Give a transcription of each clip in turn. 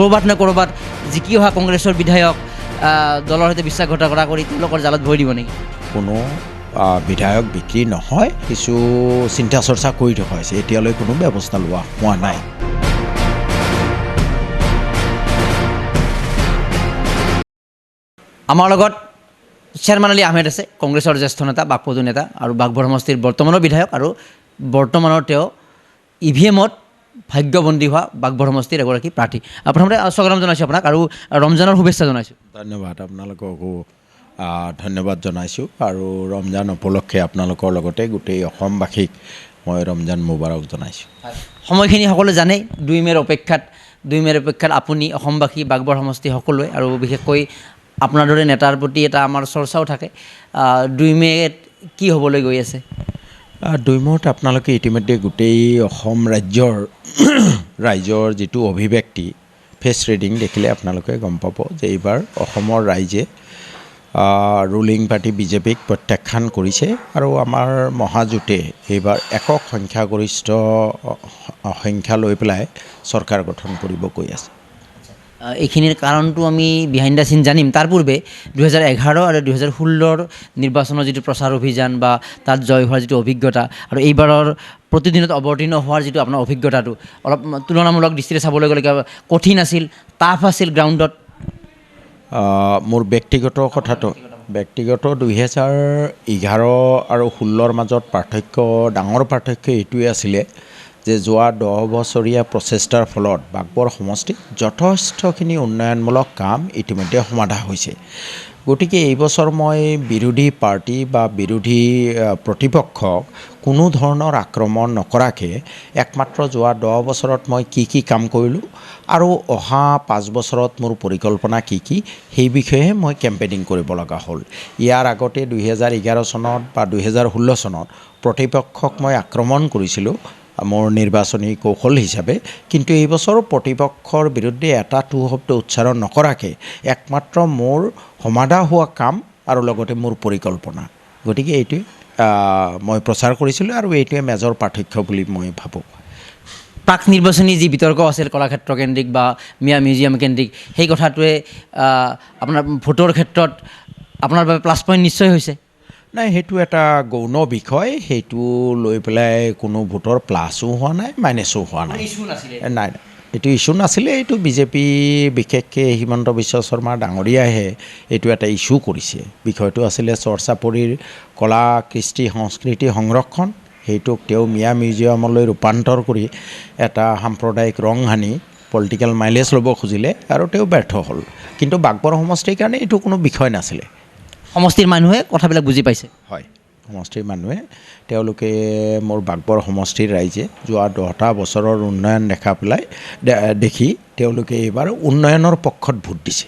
ক'ৰবাত নে ক'ৰবাত জিকি অহা কংগ্ৰেছৰ বিধায়ক দলৰ সৈতে বিশ্বাসঘাতকতা কৰি তেওঁলোকৰ জালত ভৰি দিব নেকি? কোনো বিধায়ক বিক্ৰী নহয়, কিছু চিন্তা চৰ্চা কৰি থকা হৈছে, এতিয়ালৈ কোনো ব্যৱস্থা লোৱা হোৱা নাই। আমাৰ লগত শ্বেৰমান আলী আহমেদ আছে, কংগ্ৰেছৰ জ্যেষ্ঠ নেতা, বাকপটু নেতা আৰু বাঘবৰ সমষ্টিৰ বৰ্তমানৰ বিধায়ক আৰু বৰ্তমানৰ তেওঁ EVM-ত ভাগ্যবন্দী হোৱা বাঘবৰ সমষ্টিৰ এগৰাকী প্ৰাৰ্থী। প্ৰথমতে স্বাগতম জনাইছোঁ আপোনাক আৰু ৰমজানৰ শুভেচ্ছা জনাইছোঁ। ধন্যবাদ, আপোনালোককো ধন্যবাদ জনাইছোঁ আৰু ৰমজান উপলক্ষে আপোনালোকৰ লগতে গোটেই অসমবাসীক মই ৰমজান মুবাৰক জনাইছোঁ। সময়খিনি সকলোৱে জানেই, 2 মে'ৰ অপেক্ষাত আপুনি অসমবাসী বাঘবৰ সমষ্টি সকলোৱে আৰু বিশেষকৈ আপোনাৰ দৰে নেতাৰ প্ৰতি এটা আমাৰ চৰ্চাও থাকে। 2 মে'ত কি হ'বলৈ গৈ আছে? 2 মে'ত আপোনালোকে ইতিমধ্যে গোটেই অসম ৰাইজৰ যিটো অভিব্যক্তি ফেচ ৰিডিং দেখিলে আপোনালোকে গম পাব যে এইবাৰ অসমৰ ৰাইজে ৰুলিং পাৰ্টি বিজেপিক প্ৰত্যাখ্যান কৰিছে আৰু আমাৰ মহাজোঁটে এইবাৰ একক সংখ্যাগৰিষ্ঠ সংখ্যা লৈ পেলাই চৰকাৰ গঠন কৰিব গৈ আছে। এইখিনিৰ কাৰণটো আমি বিহাইণ্ড দ্য চিন জানিম। তাৰ পূৰ্বে 2011 আৰু 2016 নিৰ্বাচনৰ যিটো প্ৰচাৰ অভিযান বা তাত জয় হোৱাৰ যিটো অভিজ্ঞতা আৰু এইবাৰৰ প্ৰতিদিনত অৱতীৰ্ণ হোৱাৰ যিটো আপোনাৰ অভিজ্ঞতাটো অলপ তুলনামূলক দৃষ্টিৰে চাবলৈ গ'লে কঠিন আছিল, টাফ আছিল গ্ৰাউণ্ডত? মোৰ ব্যক্তিগত 2011 আৰু 16ৰ মাজত ডাঙৰ পাৰ্থক্য এইটোৱে আছিলে যে যোৱা 10 বছৰীয়া প্ৰচেষ্টাৰ ফলত বাঘবৰ সমষ্টিত যথেষ্টখিনি উন্নয়নমূলক কাম ইতিমধ্যে সমাধা হৈছে। গতিকে এই বছৰ মই বিৰোধী পাৰ্টি বা বিৰোধী প্ৰতিপক্ষক কোনো ধৰণৰ আক্ৰমণ নকৰাকৈ একমাত্ৰ যোৱা 10 বছৰত মই কি কাম কৰিলোঁ আৰু অহা 5 বছৰত মোৰ পৰিকল্পনা কি সেই বিষয়ে মই কেম্পেইনিং কৰিব লগা হ'ল। ইয়াৰ আগতে 2011 চনত বা 2016 চনত প্ৰতিপক্ষক মই আক্ৰমণ কৰিছিলোঁ মোৰ নিৰ্বাচনী কৌশল হিচাপে, কিন্তু এই বছৰ প্ৰতিপক্ষৰ বিৰুদ্ধে এটা শব্দ উচ্চাৰণ নকৰাকৈ একমাত্ৰ মোৰ সমাধা হোৱা কাম আৰু লগতে মোৰ পৰিকল্পনা। গতিকে এইটোৱে মই প্ৰচাৰ কৰিছিলোঁ আৰু এইটোৱে মেজৰ পাৰ্থক্য বুলি মই ভাবোঁ। প্ৰাক নিৰ্বাচনী যি বিতৰ্ক আছিল কলাক্ষেত্ৰ কেন্দ্ৰিক বা মিউজিয়াম কেন্দ্ৰিক, সেই কথাটোৱে আপোনাৰ ভোটৰ ক্ষেত্ৰত আপোনাৰ বাবে প্লাছ পইণ্ট নিশ্চয় হৈছে? নাই, সেইটো এটা গৌণ বিষয়, সেইটো লৈ পেলাই কোনো ভোটৰ প্লাছো হোৱা নাই মাইনাছো হোৱা নাই। নাই, এইটো ইছ্যু নাছিলে। এইটো বিজেপি বিশেষকৈ হিমন্ত বিশ্ব শৰ্মা ডাঙৰীয়াইহে এইটো এটা ইছ্যু কৰিছে। বিষয়টো আছিলে চৰচাপৰিৰ কলা কৃষ্টি সংস্কৃতি সংৰক্ষণ, সেইটোক তেওঁ মিউজিয়ামলৈ ৰূপান্তৰ কৰি এটা সাম্প্ৰদায়িক ৰং সানি পলিটিকেল মাইলেজ ল'ব খুজিলে আৰু তেওঁ ব্যৰ্থ হ'ল। কিন্তু বাঘবৰ সমষ্টিৰ কাৰণে এইটো কোনো বিষয় নাছিলে। সমষ্টিৰ মানুহে কথাবিলাক বুজি পাইছে? হয়, সমষ্টিৰ মানুহে, তেওঁলোকে মোৰ বাঘবৰ সমষ্টিৰ ৰাইজে যোৱা 10টা বছৰৰ উন্নয়ন দেখি তেওঁলোকে এইবাৰ উন্নয়নৰ পক্ষত ভোট দিছে।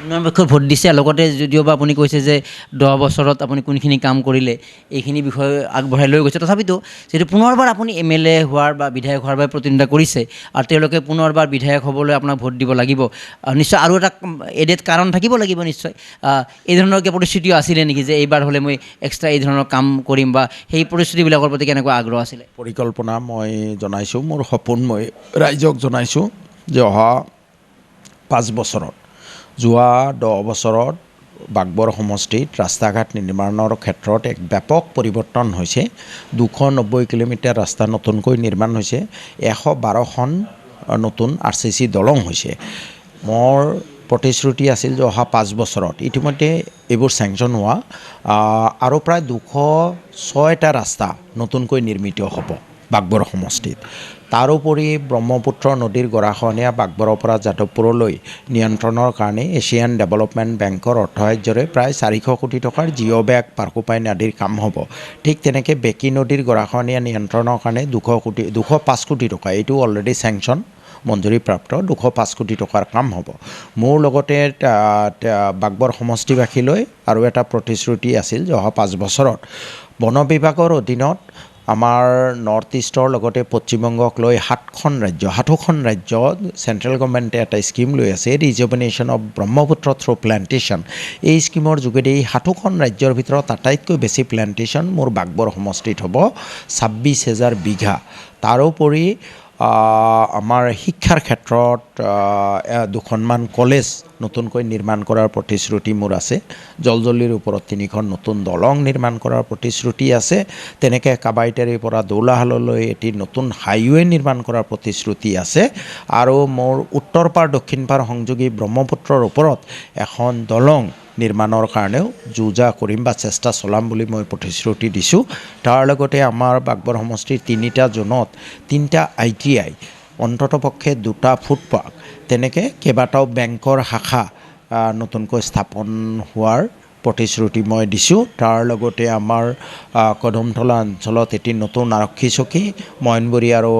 উন্নয়ন পক্ষত ভোট দিছে, লগতে যদিওবা আপুনি কৈছে যে 10 বছৰত আপুনি কোনখিনি কাম কৰিলে এইখিনি বিষয়ে আগবঢ়াই লৈ গৈছে, তথাপিতো যিহেতু পুনৰবাৰ আপুনি MLA হোৱাৰ বা বিধায়ক হোৱাৰ বাবে প্ৰতিদ্বন্দ্বিতা কৰিছে আৰু তেওঁলোকে পুনৰবাৰ বিধায়ক হ'বলৈ আপোনাক ভোট দিব লাগিব, নিশ্চয় আৰু এটা এডেড কাৰণ থাকিব লাগিব নিশ্চয়। এই ধৰণৰ কিবা প্ৰতিশ্ৰুতিও আছিলে নেকি যে এইবাৰ হ'লে মই এক্সট্ৰা এই ধৰণৰ কাম কৰিম, বা সেই প্ৰতিশ্ৰুতিবিলাকৰ প্ৰতি কেনেকুৱা আগ্ৰহ আছিলে? পৰিকল্পনা মই জনাইছোঁ, মোৰ সপোন মই ৰাইজক জনাইছোঁ যে অহা 5 বছৰত, যোৱা 10 বছৰত বাঘবৰ সমষ্টিত ৰাস্তা ঘাট নিৰ্মাণৰ ক্ষেত্ৰত এক ব্যাপক পৰিৱৰ্তন হৈছে। 290 কিলোমিটাৰ ৰাস্তা নতুনকৈ নিৰ্মাণ হৈছে, 112খন নতুন RCC দলং হৈছে। মোৰ প্ৰতিশ্ৰুতি আছিল যে অহা 5 বছৰত ইতিমধ্যে এইবোৰ চেংচন হোৱা আৰু প্ৰায় 206টা ৰাস্তা নতুনকৈ নিৰ্মিত হ'ব বাঘবৰ সমষ্টিত। তাৰোপৰি ব্ৰহ্মপুত্ৰ নদীৰ গৰাখহনীয়া বাঘবৰৰ পৰা যাদৱপুৰলৈ নিয়ন্ত্ৰণৰ কাৰণে এছিয়ান ডেভেলপমেণ্ট বেংকৰ অৰ্থসাহাৰ্যৰে প্ৰায় 400 কোটি টকাৰ জিঅ' বেগ পাৰ্কোপাইন আদিৰ কাম হ'ব। ঠিক তেনেকৈ বেকী নদীৰ গৰাখহনীয়া নিয়ন্ত্ৰণৰ কাৰণে 205 কোটি টকা, এইটো অলৰেডি চেংচন মঞ্জুৰীপ্ৰাপ্ত 205 কোটি টকাৰ কাম হ'ব। মোৰ লগতে বাঘবৰ সমষ্টিবাসীলৈ আৰু এটা প্ৰতিশ্ৰুতি আছিল যে অহা 5 বছৰত বন বিভাগৰ অধীনত আমাৰ নৰ্থ ইষ্টৰ লগতে পশ্চিমবংগক লৈ 7খন ৰাজ্যত চেণ্ট্ৰেল গভৰ্ণমেণ্টে এটা স্কিম লৈ আছে, rejuvenation of Brahmaputra through plantation. এই স্কিমৰ যোগেদি 7খন ৰাজ্যৰ ভিতৰত আটাইতকৈ বেছি প্লেণ্টেশ্যন মোৰ বাঘবৰ সমষ্টিত হ'ব, 26,000 বিঘা। তাৰোপৰি আমাৰ শিক্ষাৰ ক্ষেত্ৰত দুখনমান কলেজ নতুনকৈ নিৰ্মাণ কৰাৰ প্ৰতিশ্ৰুতি মোৰ আছে। জলজলিৰ ওপৰত 3খন নতুন দলং নিৰ্মাণ কৰাৰ প্ৰতিশ্ৰুতি আছে। তেনেকৈ কাবাইতাৰীৰ পৰা দৌলাহাললৈ এটি নতুন হাইৱে নিৰ্মাণ কৰাৰ প্ৰতিশ্ৰুতি আছে। আৰু মোৰ উত্তৰ পাৰ দক্ষিণ পাৰ সংযোগী ব্ৰহ্মপুত্ৰৰ ওপৰত এখন দলং নিৰ্মাণৰ কাৰণেও যুঁজা কৰিম বা চেষ্টা চলাম বুলি মই প্ৰতিশ্ৰুতি দিছোঁ। তাৰ লগতে আমাৰ বাগবৰ সমষ্টিৰ 3টা জোনত 3টা ITI, অন্ততপক্ষে 2টা ফুড পাৰ্ক, তেনেকৈ কেইবাটাও বেংকৰ শাখা নতুনকৈ স্থাপন হোৱাৰ প্ৰতিশ্ৰুতি মই দিছোঁ। তাৰ লগতে আমাৰ কদমতলা অঞ্চলত এটি নতুন আৰক্ষী চকী, মইনবুৰী আৰু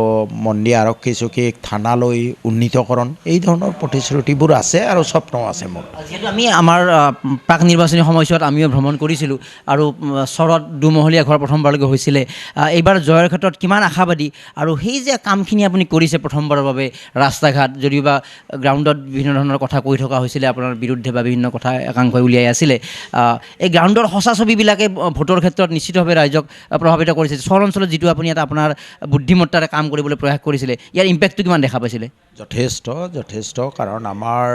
মন্দি আৰক্ষী চকীক থানালৈ উন্নীতকৰণ, এই ধৰণৰ প্ৰতিশ্ৰুতিবোৰ আছে আৰু স্বপ্ন আছে মোৰ। যিহেতু আমি আমাৰ প্ৰাক নিৰ্বাচনী সময়ছোৱাত আমিও ভ্ৰমণ কৰিছিলোঁ আৰু চৰত দুমহলীয়া ঘৰ প্ৰথমবাৰলৈকে হৈছিলে। এইবাৰ জয়ৰ ক্ষেত্ৰত কিমান আশাবাদী আৰু সেই যে কামখিনি আপুনি কৰিছে প্ৰথমবাৰৰ বাবে, ৰাস্তা ঘাট যদিও বা গ্ৰাউণ্ডত বিভিন্ন ধৰণৰ কথা কৈ থকা হৈছিলে আপোনাৰ বিৰুদ্ধে বা বিভিন্ন কথা একাংশই উলিয়াই আছিলে, এই গ্ৰাউণ্ডৰ সঁচা ছবিবিলাকে ভোটৰ ক্ষেত্ৰত নিশ্চিতভাৱে ৰাইজক প্ৰভাৱিত কৰিছে। চহৰ অঞ্চলত যিটো আপুনি এটা আপোনাৰ বুদ্ধিমত্তাৰে কাম কৰিবলৈ প্ৰয়াস কৰিছিলে, ইয়াৰ ইম্পেক্টটো কিমান দেখা পাইছিলে? যথেষ্ট, কাৰণ আমাৰ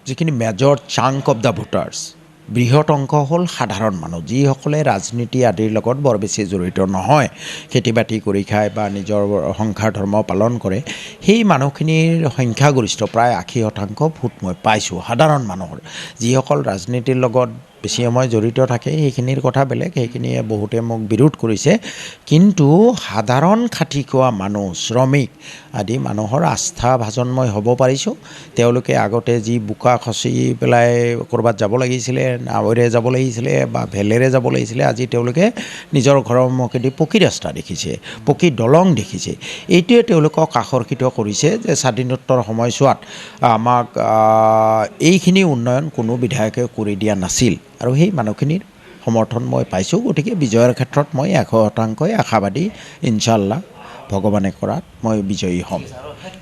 যিখিনি মেজৰ চাংক অফ দ্য ভোটাৰ্ছ, বৃহৎ অংশ হ'ল সাধাৰণ মানুহ, যিসকলে ৰাজনীতি আদিৰ লগত বৰ বেছি জড়িত নহয়, খেতি বাতি কৰি খায় বা নিজৰ সংসাৰ ধৰ্ম পালন কৰে। সেই মানুহখিনিৰ সংখ্যাগৰিষ্ঠ প্ৰায় 80% ভোট মই পাইছোঁ সাধাৰণ মানুহৰ। যিসকল ৰাজনীতিৰ লগত বেছি সময় জড়িত থাকে সেইখিনিৰ কথা বেলেগ, সেইখিনিয়ে বহুতে মোক বিৰোধ কৰিছে। কিন্তু সাধাৰণ খাটি খোৱা মানুহ, শ্ৰমিক আদি মানুহৰ আস্থা ভাজন মই হ'ব পাৰিছোঁ। তেওঁলোকে আগতে যি বোকা খচি পেলাই ক'ৰবাত যাব লাগিছিলে, নাৱেৰে যাব লাগিছিলে বা ভেলেৰে যাব লাগিছিলে, আজি তেওঁলোকে নিজৰ ঘৰৰ মুখেদি পকী ৰাস্তা দেখিছে, পকী দলং দেখিছে। এইটোৱে তেওঁলোকক আকৰ্ষিত কৰিছে যে স্বাধীনোত্তৰ সময়ছোৱাত আমাক এইখিনি উন্নয়ন কোনো বিধায়কে কৰি দিয়া নাছিল, আৰু সেই মানুহখিনিৰ সমৰ্থন মই পাইছোঁ। গতিকে বিজয়ৰ ক্ষেত্ৰত মই 100% আশাবাদী। ইনশাআল্লাহ ভগৱানে কৰাত মই বিজয়ী হ'ম।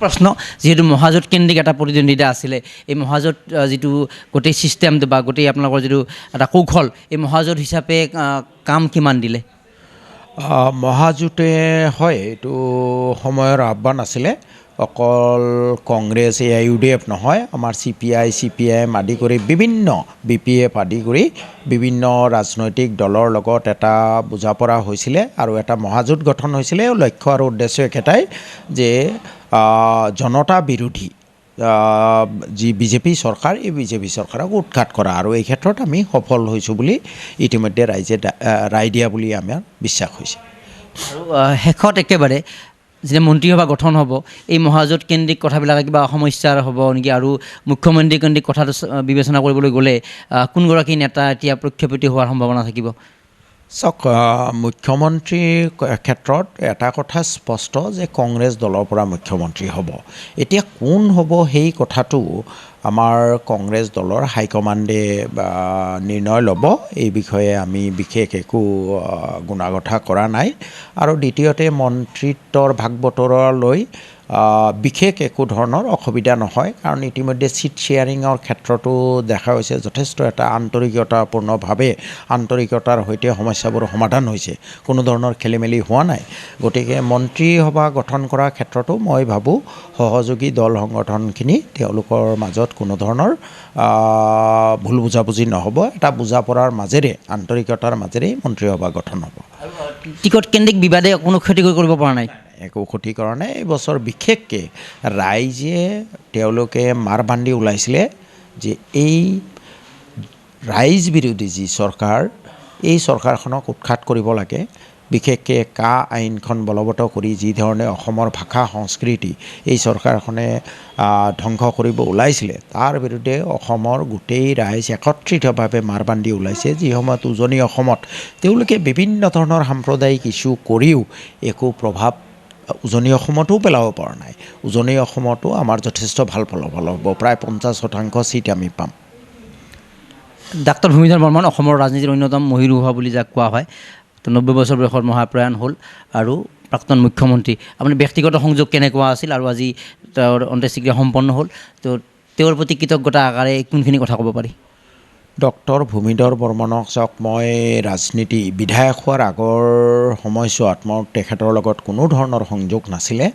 প্ৰশ্ন, যিহেতু মহাজোঁট কেন্দ্ৰিক এটা প্ৰতিদ্বন্দ্বিতা আছিলে, এই মহাজোঁট যিটো গোটেই ছিষ্টেমটো বা গোটেই আপোনালোকৰ যিটো এটা কৌশল, এই মহাজোঁট হিচাপে কাম কিমান দিলে? মহাজোঁটে হয়, এইটো সময়ৰ আহ্বান আছিলে। অকল কংগ্ৰেছ AIUDF নহয়, আমাৰ CPI CPIM আদি কৰি বিভিন্ন BPF আদি কৰি বিভিন্ন ৰাজনৈতিক দলৰ লগত এটা বুজাপৰা হৈছিলে আৰু এটা মহাজোঁট গঠন হৈছিলে। লক্ষ্য আৰু উদ্দেশ্য একেটাই যে জনতা বিৰোধী যি BJP চৰকাৰ, এই BJP চৰকাৰক উৎখাত কৰা, আৰু এই ক্ষেত্ৰত আমি সফল হৈছোঁ বুলি ইতিমধ্যে ৰাইজে ৰায় দিয়া বুলি আমাৰ বিশ্বাস হৈছে। আৰু শেষত একেবাৰে যেতিয়া মন্ত্ৰীসভা গঠন হ'ব, এই মহাজোঁট কেন্দ্ৰিক কথাবিলাকে কিবা সমস্যাৰ হ'ব নেকি? আৰু মুখ্যমন্ত্ৰী কেন্দ্ৰিক কথাটো বিবেচনা কৰিবলৈ গ'লে কোনগৰাকী নেতা এতিয়া প্ৰক্ষেপতি হোৱাৰ সম্ভাৱনা থাকিব? চাওক, মুখ্যমন্ত্ৰীৰ ক্ষেত্ৰত এটা কথা স্পষ্ট যে কংগ্ৰেছ দলৰ পৰা মুখ্যমন্ত্ৰী হ'ব। এতিয়া কোন হ'ব সেই কথাটো আমাৰ কংগ্ৰেছ দলৰ হাইকমাণ্ডে নিৰ্ণয় ল'ব। এই বিষয়ে আমি বিশেষ একো গুণাগথা কৰা নাই। আৰু দ্বিতীয়তে মন্ত্ৰিত্বৰ ভাগ বতৰালৈ বিশেষ একো ধৰণৰ অসুবিধা নহয়, কাৰণ ইতিমধ্যে ছিট শ্বেয়াৰিঙৰ ক্ষেত্ৰতো দেখা হৈছে যথেষ্ট এটা আন্তৰিকতাপূৰ্ণভাৱে আন্তৰিকতাৰ সৈতে সমস্যাবোৰ সমাধান হৈছে, কোনো ধৰণৰ খেলিমেলি হোৱা নাই। গতিকে মন্ত্ৰীসভা গঠন কৰাৰ ক্ষেত্ৰতো মই ভাবোঁ সহযোগী দল সংগঠনখিনি তেওঁলোকৰ মাজত কোনো ধৰণৰ ভুল বুজাবুজি নহ'ব। এটা বুজাপৰাৰ মাজেৰে, আন্তৰিকতাৰ মাজেৰেই মন্ত্ৰীসভা গঠন হ'ব। টিকট কেন্দ্ৰিক বিবাদে কোনো ক্ষতি কৰিব পৰা নাই? একো ক্ষতি কৰা নাই। এইবছৰ বিশেষকৈ ৰাইজে তেওঁলোকে মাৰ বান্ধি ওলাইছিলে যে এই ৰাইজ বিৰোধী যি চৰকাৰ, এই চৰকাৰখনক উৎখাত কৰিব লাগে। বিশেষকৈ আইনখন বলবৎ কৰি যি ধৰণে অসমৰ ভাষা সংস্কৃতি এই চৰকাৰখনে ধ্বংস কৰিব ওলাইছিলে, তাৰ বিৰুদ্ধে অসমৰ গোটেই ৰাইজ একত্ৰিতভাৱে মাৰ বান্ধি ওলাইছে। যি সময়ত উজনি অসমত তেওঁলোকে বিভিন্ন ধৰণৰ সাম্প্ৰদায়িক ইছ্যু কৰিও একো প্ৰভাৱ উজনি অসমতো পেলাব পৰা নাই। উজনি অসমতো আমাৰ যথেষ্ট ভাল ফলাফল হ'ব, প্ৰায় 50% ছিট আমি পাম। ডাক্তৰ ভূমিধৰ বৰ্মন অসমৰ ৰাজনীতিৰ অন্যতম মহীৰুহ বুলি যাক কোৱা হয়, তো 90 বছৰ বয়সত মহাপ্ৰয়াণ হ'ল আৰু প্ৰাক্তন মুখ্যমন্ত্ৰী। আপুনি ব্যক্তিগত সংযোগ কেনেকুৱা আছিল আৰু আজি তেওঁৰ অন্ত্যেষ্টিক্ৰিয়া সম্পন্ন হ'ল, তো তেওঁৰ প্ৰতি কৃতজ্ঞতা আকাৰে কোনখিনি কথা ক'ব পাৰি? ডক্টৰ ভূমিধৰ বৰ্মনক চাওক, মই ৰাজনীতি বিধায়ক হোৱাৰ আগৰ সময়ছোৱাত মোৰ তেখেতৰ লগত কোনো ধৰণৰ সংযোগ নাছিলে।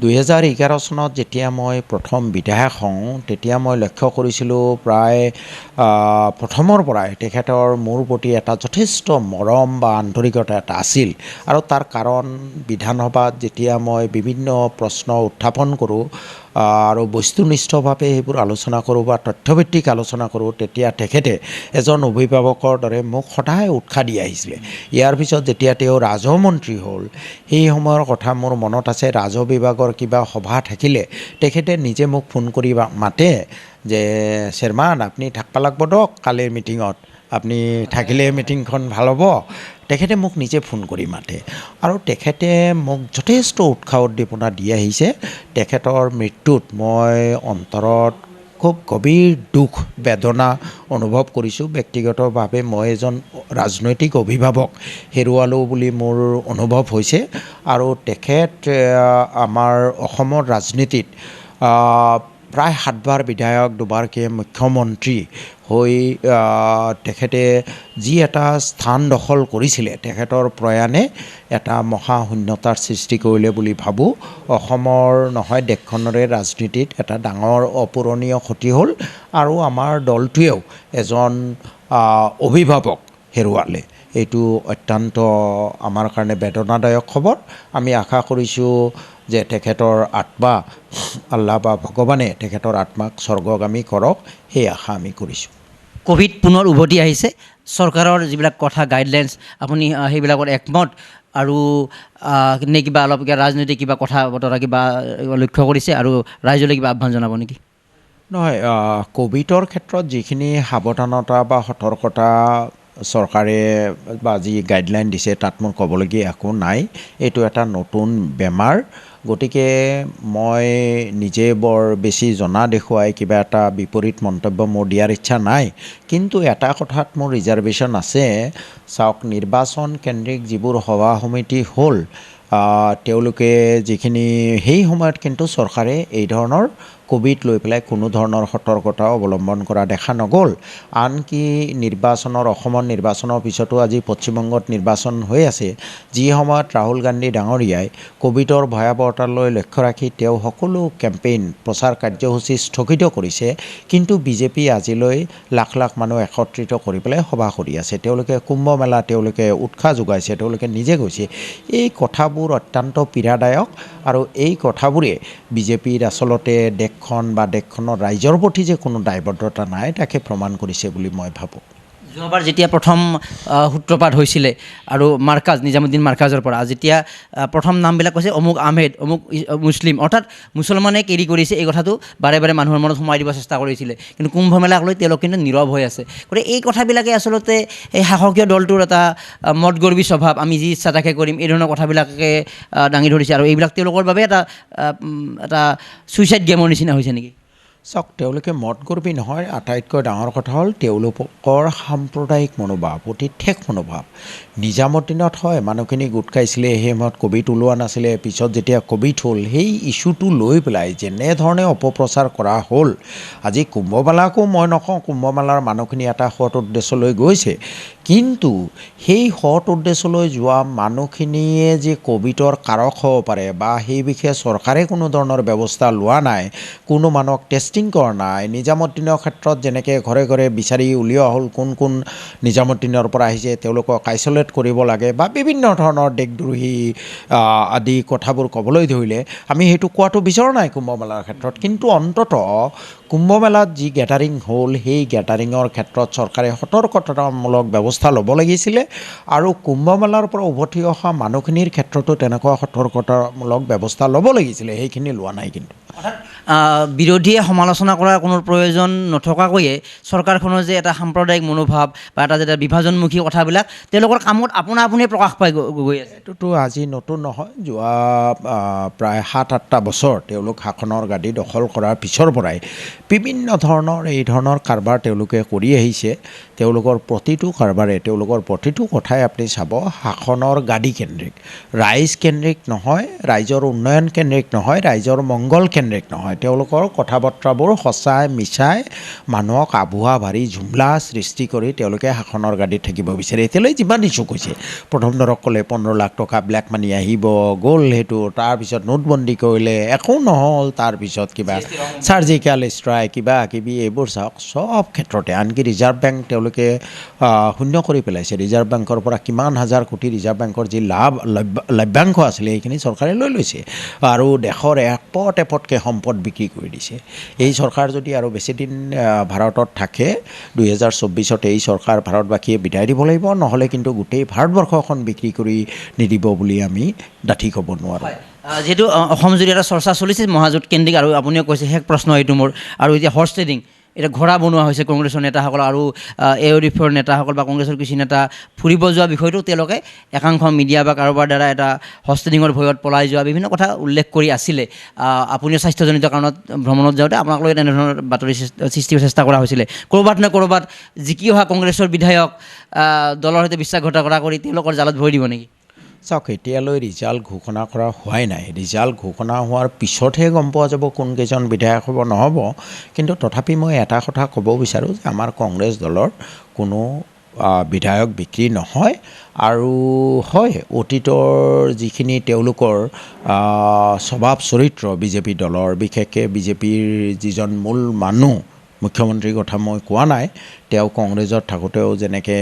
2011 চনত যেতিয়া মই প্ৰথম বিধায়ক হওঁ তেতিয়া মই লক্ষ্য কৰিছিলোঁ প্ৰায় প্ৰথমৰ পৰাই তেখেতৰ মোৰ প্ৰতি এটা যথেষ্ট মৰম বা আন্তৰিকতা এটা আছিল আৰু তাৰ কাৰণ বিধানসভাত যেতিয়া মই বিভিন্ন প্ৰশ্ন উত্থাপন কৰোঁ আৰু বস্তুনিষ্ঠভাৱে সেইবোৰ আলোচনা কৰোঁ বা তথ্যভিত্তিক আলোচনা কৰোঁ তেতিয়া তেখেতে এজন অভিভাৱকৰ দৰে মোক সদায় উৎসাহ দি আহিছিলে। ইয়াৰ পিছত যেতিয়া তেওঁ ৰাজহ মন্ত্ৰী হ'ল সেই সময়ৰ কথা মোৰ মনত আছে। ৰাজহ বিভাগৰ কিবা সভা থাকিলে তেখেতে নিজে মোক ফোন কৰি মাতে যে চেয়াৰমান আপুনি থাকিব লাগিব দিয়ক কালিৰ মিটিঙত, আপুনি থাকিলে মিটিংখন ভাল হ'ব। তেখেতে মোক নিজে ফোন কৰি মাতে আৰু তেখেতে মোক যথেষ্ট উৎসাহ উদ্দীপনা দি আহিছে। তেখেতৰ মৃত্যুত মই অন্তৰত খুব গভীৰ দুখ বেদনা অনুভৱ কৰিছোঁ। ব্যক্তিগতভাৱে মই এজন ৰাজনৈতিক অভিভাৱক হেৰুৱালোঁ বুলি মোৰ অনুভৱ হৈছে আৰু তেখেত আমাৰ অসমৰ ৰাজনীতিত প্ৰায় 7 বাৰ বিধায়ক, 2বাৰকৈ মুখ্যমন্ত্ৰী হৈ তেখেতে যি এটা স্থান দখল কৰিছিলে তেখেতৰ প্ৰয়াণে এটা মহাশূন্যতাৰ সৃষ্টি কৰিলে বুলি ভাবোঁ। অসমৰ নহয় দেশখনৰে ৰাজনীতিত এটা ডাঙৰ অপূৰণীয় ক্ষতি হ'ল আৰু আমাৰ দলটোৱেও এজন অভিভাৱক হেৰুৱালে। এইটো অত্যন্ত আমাৰ কাৰণে বেদনাদায়ক খবৰ। আমি আশা কৰিছোঁ যে তেখেতৰ আত্মা আল্লাহ বা ভগৱানে তেখেতৰ আত্মাক স্বৰ্গগামী কৰক, সেই আশা আমি কৰিছোঁ। ক'ভিড পুনৰ উভতি আহিছে। চৰকাৰৰ যিবিলাক কথা গাইডলাইনছ আপুনি সেইবিলাকত একমত আৰু নে কিবা অলপ ৰাজনৈতিক কিবা কথা বতৰা কিবা লক্ষ্য কৰিছে আৰু ৰাইজলৈ কিবা আহ্বান জনাব নেকি? নহয়, ক'ভিডৰ ক্ষেত্ৰত যিখিনি সাৱধানতা বা সতৰ্কতা চৰকাৰে বা যি গাইডলাইন দিছে তাত মোৰ ক'বলগীয়া একো নাই। এইটো এটা নতুন বেমাৰ, গতিকে মই নিজে বৰ বেছি জনা দেখুৱাই কিবা এটা বিপৰীত মন্তব্য মোৰ দিয়াৰ ইচ্ছা নাই। কিন্তু এটা কথাত মোৰ ৰিজাৰ্ভেশ্যন আছে। চাওক, নিৰ্বাচন কেন্দ্ৰিক যিবোৰ সভা সমিতি হ'ল তেওঁলোকে যিখিনি সেই সময়ত কিন্তু চৰকাৰে এই ধৰণৰ ক'ভিড লৈ পেলাই কোনো ধৰণৰ সতৰ্কতা অৱলম্বন কৰা দেখা নগ'ল। আনকি অসমৰ নিৰ্বাচনৰ পিছতো আজি পশ্চিমবংগত নিৰ্বাচন হৈ আছে, যি সময়ত ৰাহুল গান্ধী ডাঙৰীয়াই ক'ভিডৰ ভয়াৱহতালৈ লক্ষ্য ৰাখি তেওঁ সকলো কেম্পেইন প্ৰচাৰ কাৰ্যসূচী স্থগিত কৰিছে, কিন্তু বিজেপি আজিলৈ লাখ লাখ মানুহ একত্ৰিত কৰি পেলাই সভা কৰি আছে। তেওঁলোকে কুম্ভ মেলা তেওঁলোকে উৎসাহ যোগাইছে, তেওঁলোকে নিজে গৈছে। এই কথাবোৰ অত্যন্ত পীড়াদায়ক আৰু এই কথাবোৰে বিজেপিৰ আচলতে দেশখন বা দেশখনৰ ৰাইজৰ প্ৰতি যে কোনো দায়বদ্ধতা নাই তাকে প্ৰমাণ কৰিছে বুলি মই ভাবোঁ। যোৱাবাৰ যেতিয়া প্ৰথম সূত্ৰপাত হৈছিলে আৰু নিজামুদ্দিন মাৰ্কাজৰ পৰা যেতিয়া প্ৰথম নামবিলাক কৈছে অমুক আহমেদ, অমুক মুছলিম, অৰ্থাৎ মুছলমানে কেৰি কৰিছে, এই কথাটো বাৰে বাৰে মানুহৰ মনত সোমাই দিব চেষ্টা কৰিছিলে। কিন্তু কুম্ভ মেলাক লৈ তেওঁলোক কিন্তু নীৰৱ হৈ আছে। গতিকে এই কথাবিলাকে আচলতে এই শাসকীয় দলটোৰ এটা মদগৰ্বী স্বভাৱ, আমি যি ইচ্ছা তাকে কৰিম, এই ধৰণৰ কথাবিলাকে দাঙি ধৰিছে আৰু এইবিলাক তেওঁলোকৰ বাবে এটা ছুইচাইড গেমৰ নিচিনা হৈছে নেকি? চাওক, তেওঁলোকে মদগৰ্বী নহয়, আটাইতকৈ ডাঙৰ কথা হ'ল তেওঁলোকৰ সাম্প্ৰদায়িক মনোভাৱ, অতি ঠেক মনোভাৱ। নিজামুদ্দিনত হয় মানুহখিনি গোট খাইছিলে, সেই সময়ত ক'ভিড ওলোৱা নাছিলে। পিছত যেতিয়া ক'ভিড হ'ল সেই ইছ্যুটো লৈ পেলাই যেনেধৰণে অপপ্ৰচাৰ কৰা হ'ল, আজি কুম্ভমেলাকো মই নকওঁ, কুম্ভমেলাৰ মানুহখিনি এটা সৎ উদ্দেশ্যলৈ গৈছে, কিন্তু সেই সৎ উদ্দেশ্যলৈ যোৱা মানুহখিনিয়ে যে ক'ভিডৰ কাৰক হ'ব পাৰে বা সেই বিষয়ে চৰকাৰে কোনো ধৰণৰ ব্যৱস্থা লোৱা নাই, কোনো মানুহক টেষ্টিং কৰা নাই। নিজামুদ্দিনৰ ক্ষেত্ৰত যেনেকৈ ঘৰে ঘৰে বিচাৰি উলিওৱা হ'ল কোন কোন নিজামুদ্দিনৰ পৰা আহিছে, তেওঁলোকক আইচলেট কৰিব লাগে বা বিভিন্ন ধৰণৰ দেশদ্ৰোহী আদি কথাবোৰ ক'বলৈ ধৰিলে। আমি সেইটো কোৱাটো বিচৰা নাই কুম্ভমেলাৰ ক্ষেত্ৰত, কিন্তু অন্ততঃ কুম্ভমেলাত যি গেডাৰিং হ'ল সেই গেডাৰিঙৰ ক্ষেত্ৰত চৰকাৰে সতৰ্কতামূলক ব্যৱস্থা ল'ব লাগিছিলে আৰু কুম্ভমেলাৰ পৰা উভতি অহা মানুহখিনিৰ ক্ষেত্ৰতো তেনেকুৱা সতৰ্কতামূলক ব্যৱস্থা ল'ব লাগিছিলে, সেইখিনি লোৱা নাই। কিন্তু বিৰোধীয়ে সমালোচনা কৰাৰ কোনো প্ৰয়োজন নথকাকৈয়ে চৰকাৰখনৰ যে এটা সাম্প্ৰদায়িক মনোভাৱ বা এটা যে বিভাজনমুখী কথাবিলাক তেওঁলোকৰ কামত আপোনা আপুনিয়ে প্ৰকাশ পাই গৈ আছে। এইটোতো আজি নতুন নহয়, যোৱা প্ৰায় 7-8টা বছৰ তেওঁলোক শাসনৰ গাদী দখল কৰাৰ পিছৰ পৰাই বিভিন্ন ধৰণৰ এই ধৰণৰ কাৰবাৰ তেওঁলোকে কৰি আহিছে। তেওঁলোকৰ প্ৰতিটো কাৰবাৰে, তেওঁলোকৰ প্ৰতিটো কথাই আপুনি চাব শাসনৰ গাদী কেন্দ্ৰিক, ৰাইজ কেন্দ্ৰিক নহয়, ৰাইজৰ উন্নয়ন কেন্দ্ৰিক নহয়, ৰাইজৰ মংগল কেন্দ্ৰিক নহয়। নহয় তেওঁলোকৰ কথা বতৰাবোৰ সঁচাই মিছাই মানুহক আভুৱা ভাৰী ঝুমলা সৃষ্টি কৰি তেওঁলোকে শাসনৰ গাদীত থাকিব বিচাৰে এতিয়ালৈ যিমান ইচ্ছুক হৈছে প্ৰথম ধৰক ক'লে 15 লাখ টকা ব্লেক মানি আহিব গ'ল সেইটো তাৰপিছত নোটবন্দী কৰিলে একো নহ'ল তাৰপিছত কিবা চাৰ্জিকেল ষ্ট্ৰাইক কিবা কিবি এইবোৰ চাওক চব ক্ষেত্ৰতে আনকি ৰিজাৰ্ভ বেংক তেওঁলোকে শূন্য কৰি পেলাইছে ৰিজাৰ্ভ বেংকৰ পৰা কিমান হাজাৰ কোটি ৰিজাৰ্ভ বেংকৰ যি লভ্যাংশ আছিলে এইখিনি চৰকাৰে লৈ লৈছে আৰু দেশৰ এপতকৈ সম্পদ বিক্ৰী কৰি দিছে এই চৰকাৰ যদি আৰু বেছিদিন ভাৰতত থাকে 2024ত এই চৰকাৰ ভাৰতবাসীয়ে বিদায় দিব লাগিব নহ'লে কিন্তু গোটেই ভাৰতবৰ্ষখন বিক্ৰী কৰি নিদিব বুলি আমি ডাঠি ক'ব নোৱাৰোঁ যিহেতু অসম জুৰি এটা চৰ্চা চলিছে মহাজোঁট কেন্দ্ৰিক আৰু আপুনিও কৈছে শেষ প্ৰশ্ন এইটো মোৰ আৰু এতিয়া হৰ্চ ট্ৰেডিং এতিয়া ঘোঁৰা বনোৱা হৈছে কংগ্ৰেছৰ নেতাসকল আৰু AODFৰ নেতাসকল বা কংগ্ৰেছৰ কিছু নেতা ফুৰিব যোৱা বিষয়টো তেওঁলোকে একাংশ মিডিয়া বা কাৰোবাৰ দ্বাৰা এটা হৰ্চ ট্ৰেডিঙৰ ভয়ত পলাই যোৱা বিভিন্ন কথা উল্লেখ কৰি আছিলে আপুনিও স্বাস্থ্যজনিত কাৰণত ভ্ৰমণত যাওঁতে আপোনাক লৈ তেনেধৰণৰ বাতৰি সৃষ্টিৰ চেষ্টা কৰা হৈছিলে ক'ৰবাত নে ক'ৰবাত জিকি অহা কংগ্ৰেছৰ বিধায়ক দলৰ সৈতে বিশ্বাসঘাতকতা কৰি তেওঁলোকৰ জালত ভৰি দিব নেকি চাওক এতিয়ালৈ ৰিজাল্ট ঘোষণা কৰা হোৱাই নাই ৰিজাল্ট ঘোষণা হোৱাৰ পিছতহে গম পোৱা যাব কোনকেইজন বিধায়ক হ'ব নহ'ব কিন্তু তথাপি মই এটা কথা ক'ব বিচাৰোঁ যে আমাৰ কংগ্ৰেছ দলৰ কোনো বিধায়ক বিক্ৰী নহয় আৰু হয় অতীতৰ যিখিনি তেওঁলোকৰ স্বভাৱ চৰিত্ৰ বিজেপি দলৰ বিশেষকৈ বিজেপিৰ যিজন মূল মানুহ মুখ্যমন্ত্ৰীৰ কথা মই কোৱা নাই তেওঁ কংগ্ৰেছত থাকোঁতেও যেনেকৈ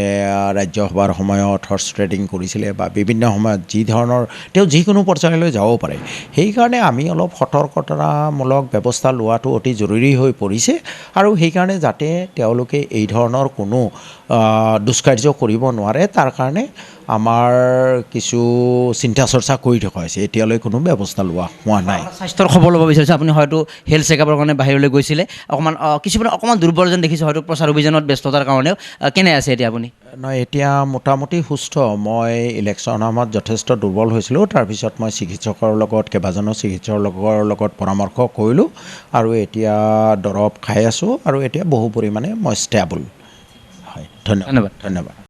ৰাজ্যসভাৰ সময়ত হৰ্চ ট্ৰেডিং কৰিছিলে বা বিভিন্ন সময়ত যি ধৰণৰ তেওঁ যিকোনো পৰ্যায়লৈ যাব পাৰে সেইকাৰণে আমি অলপ সতৰ্কতামূলক ব্যৱস্থা লোৱাটো অতি জৰুৰী হৈ পৰিছে আৰু সেইকাৰণে যাতে তেওঁলোকে এই ধৰণৰ কোনো দুষ্কাৰ্য কৰিব নোৱাৰে তাৰ কাৰণে আমাৰ কিছু চিন্তা চৰ্চা কৰি থকা হৈছে এতিয়ালৈ কোনো ব্যৱস্থা লোৱা হোৱা নাই স্বাস্থ্যৰ খবৰ ল'ব বিচাৰিছে আপুনি হয়তো হেল্থ চেকআপৰ কাৰণে বাহিৰলৈ গৈছিলে কিছুমান অকণমান দুৰ্বল যেন দেখিছোঁ হয়তো প্ৰচাৰ অভিযানত ব্যস্ততাৰ কাৰণেও কেনে আছে এতিয়া আপুনি নহয় এতিয়া মোটামুটি সুস্থ মই ইলেকশ্যনৰ সময়ত যথেষ্ট দুৰ্বল হৈছিলোঁ তাৰপিছত মই চিকিৎসকৰ লগত কেইবাজনো চিকিৎসকৰ লগত পৰামৰ্শ কৰিলোঁ আৰু এতিয়া দৰৱ খাই আছোঁ আৰু এতিয়া বহু পৰিমাণে মই ষ্টেবল হয় ধন্যবাদ